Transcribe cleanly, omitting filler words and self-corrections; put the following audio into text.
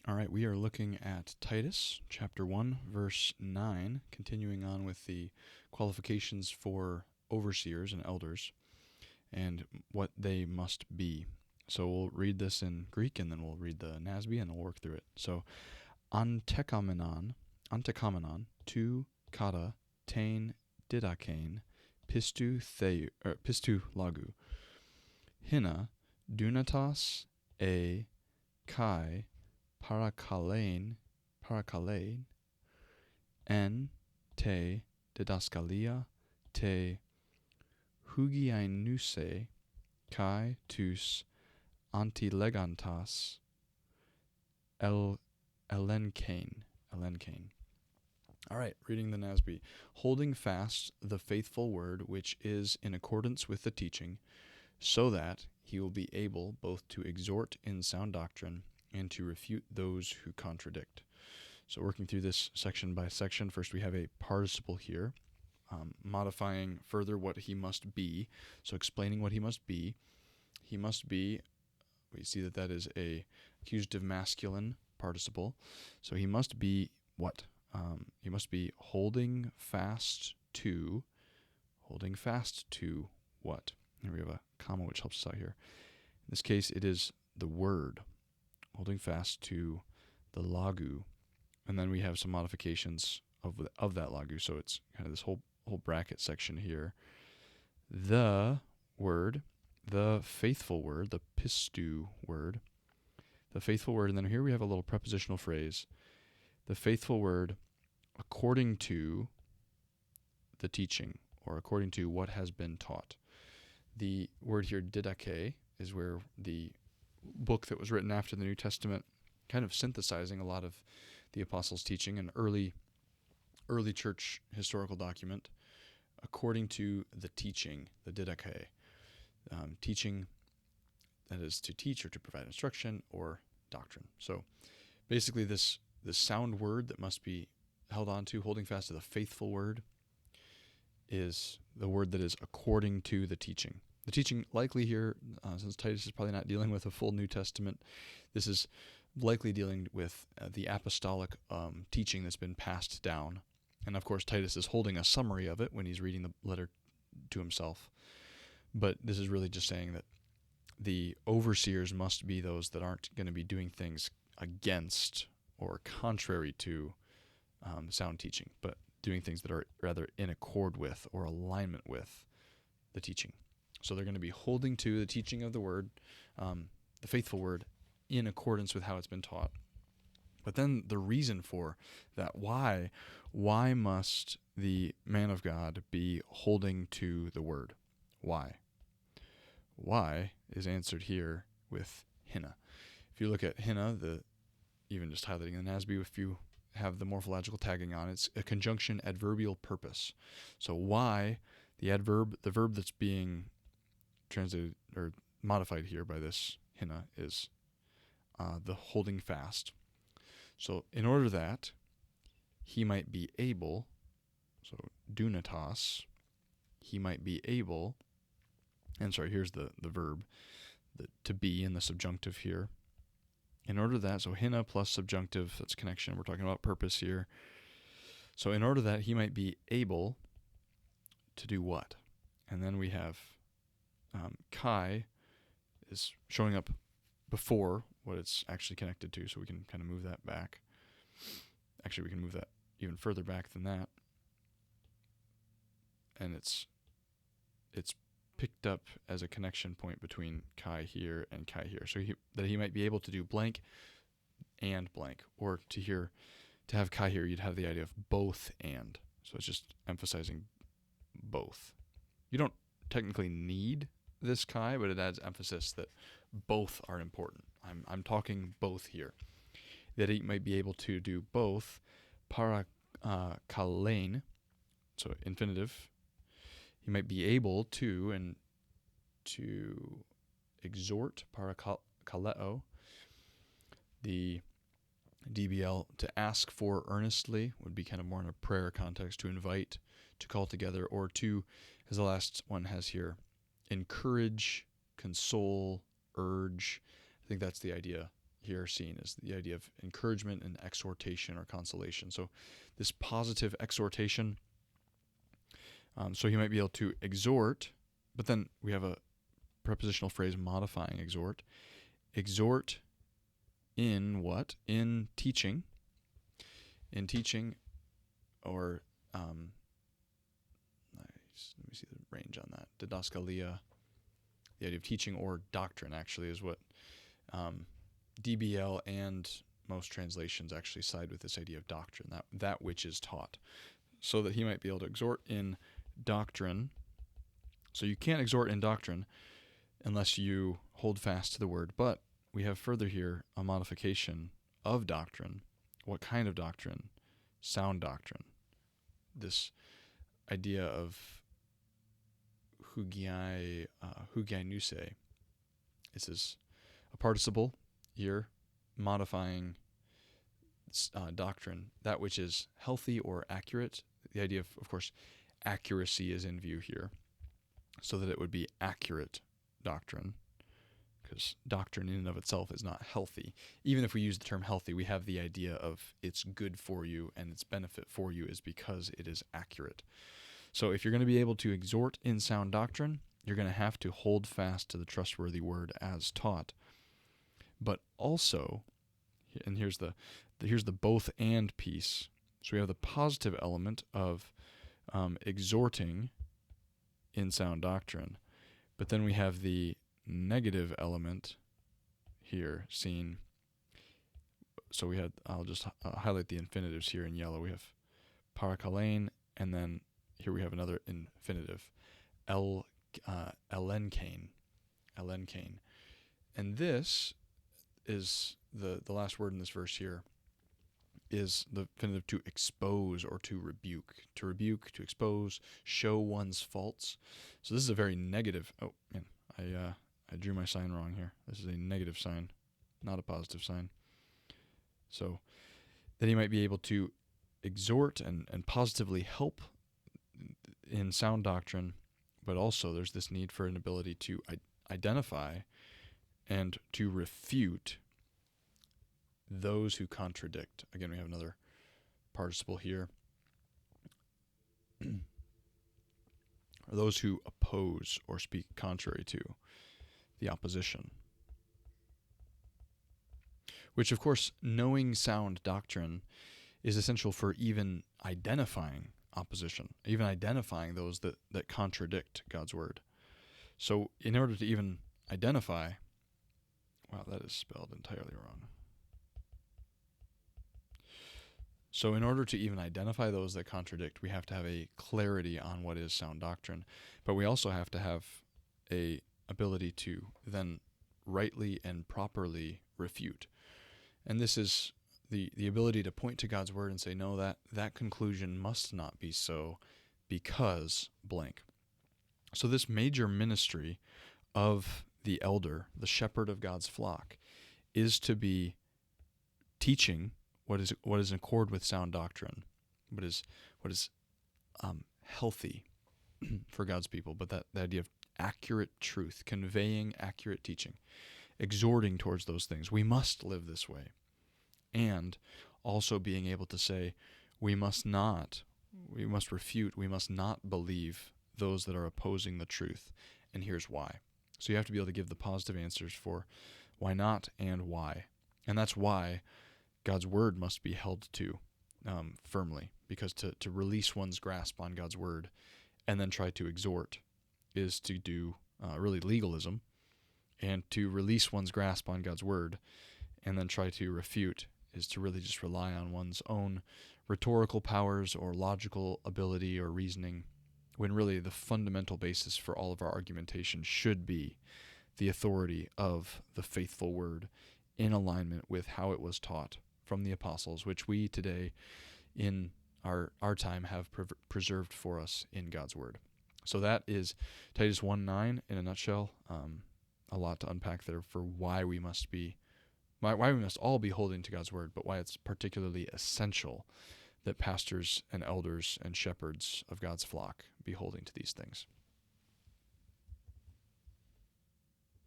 All right, we are looking at Titus chapter 1, verse 9, continuing on with the qualifications for overseers and elders and what they must be. So we'll read this in Greek and then we'll read the NASB and we'll work through it. So, antekamenon, tu kata, tain didakein, pistu lagu, hina, dunatos, kai, parakalein, en te didaskalia, te hugiainuse, kai tus antilegantas, elenkein. All right, reading the NASB. Holding fast the faithful word which is in accordance with the teaching, so that he will be able both to exhort in sound doctrine and to refute those who contradict. So working through this section by section, first we have a participle here, modifying further what he must be. So explaining what he must be. He must be, we see that is a accusative masculine participle. So he must be what? He must be holding fast to what? Here we have a comma which helps us out here. In this case, it is the word, holding fast to the lagu, and then we have some modifications of that lagu. So it's kind of this whole bracket section here. The word, the faithful word, the pistu word, the faithful word, and then here we have a little prepositional phrase, the faithful word according to the teaching, or according to what has been taught. The word here, didache, is where the book that was written after the New Testament, kind of synthesizing a lot of the apostles' teaching, an early church historical document, according to the teaching, the didache. Teaching, that is to teach or to provide instruction or doctrine. So basically this sound word that must be held on to, holding fast to the faithful word, is the word that is according to the teaching. The teaching likely here, since Titus is probably not dealing with a full New Testament, this is likely dealing with the apostolic teaching that's been passed down. And of course, Titus is holding a summary of it when he's reading the letter to himself. But this is really just saying that the overseers must be those that aren't going to be doing things against or contrary to sound teaching, but doing things that are rather in accord with or alignment with the teaching. So they're going to be holding to the teaching of the word, the faithful word, in accordance with how it's been taught. But then the reason for that, why must the man of God be holding to the word? Why? Why is answered here with hina. If you look at hina, even just highlighting the NASB, if you have the morphological tagging on, it's a conjunction adverbial purpose. So why the verb that's being translated or modified here by this hina is the holding fast. So in order that he might be able, so dunatos, he might be able, and sorry, here's the verb, to be in the subjunctive here. In order that, so hina plus subjunctive, that's connection. We're talking about purpose here. So in order that he might be able to do what? And then we have kai is showing up before what it's actually connected to, so we can kind of move that back. Actually, we can move that even further back than that. And it's picked up as a connection point between kai here and kai here. So that he might be able to do blank and blank. Or to have kai here, you'd have the idea of both and. So it's just emphasizing both. You don't technically need this kai, but it adds emphasis that both are important. I'm talking both here. That he might be able to do both parakalein, so infinitive. He might be able to exhort, parakaleo, the DBL, to ask for earnestly would be kind of more in a prayer context, to invite, to call together, or to, as the last one has here, encourage, console, urge. I think that's the idea here seen is the idea of encouragement and exhortation or consolation. So this positive exhortation, so he might be able to exhort, but then we have a prepositional phrase modifying exhort. Exhort in what? In teaching. In teaching, or let me see the range on that. Didaskalia, the idea of teaching or doctrine, actually is what DBL and most translations actually side with this idea of doctrine, that which is taught. So that he might be able to exhort in doctrine. So you can't exhort in doctrine unless you hold fast to the word. But we have further here a modification of doctrine. What kind of doctrine? Sound doctrine. This idea of hugianuse. This is a participle here modifying doctrine, that which is healthy or accurate. The idea of course, accuracy is in view here, so that it would be accurate doctrine, because doctrine in and of itself is not healthy. Even if we use the term healthy, we have the idea of it's good for you and its benefit for you is because it is accurate. So if you're going to be able to exhort in sound doctrine, you're going to have to hold fast to the trustworthy word as taught. But also, and here's the both and piece. So we have the positive element of exhorting in sound doctrine, but then we have the negative element here seen. So we had, I'll just highlight the infinitives here in yellow. We have parakalein, and then here we have another infinitive, elenkane. And this is the last word in this verse here is the infinitive to expose or to rebuke. To rebuke, to expose, show one's faults. So this is a very negative, oh man, I drew my sign wrong here. This is a negative sign, not a positive sign. So that he might be able to exhort and positively help in sound doctrine, but also there's this need for an ability to identify and to refute those who contradict. Again, we have another participle here. Or those who oppose or speak contrary to the opposition. Which, of course, knowing sound doctrine is essential for even identifying opposition, even identifying those that contradict God's word. So in order to even identify, wow, that is spelled entirely wrong. So in order to even identify those that contradict, we have to have a clarity on what is sound doctrine, but we also have to have a ability to then rightly and properly refute. And this is the ability to point to God's word and say, no, that conclusion must not be so because blank. So this major ministry of the elder, the shepherd of God's flock, is to be teaching what is in accord with sound doctrine, what is healthy for God's people, but the idea of accurate truth, conveying accurate teaching, exhorting towards those things. We must live this way. And also being able to say, we must refute, we must not believe those that are opposing the truth, and here's why. So you have to be able to give the positive answers for why not and why. And that's why God's word must be held to firmly, because to release one's grasp on God's word and then try to exhort is to do really legalism, and to release one's grasp on God's word and then try to refute is to really just rely on one's own rhetorical powers or logical ability or reasoning, when really the fundamental basis for all of our argumentation should be the authority of the faithful word in alignment with how it was taught from the apostles, which we today in our time have preserved for us in God's word. So that is Titus 1:9 in a nutshell. A lot to unpack there for why we must all be holding to God's word, but why it's particularly essential that pastors and elders and shepherds of God's flock be holding to these things.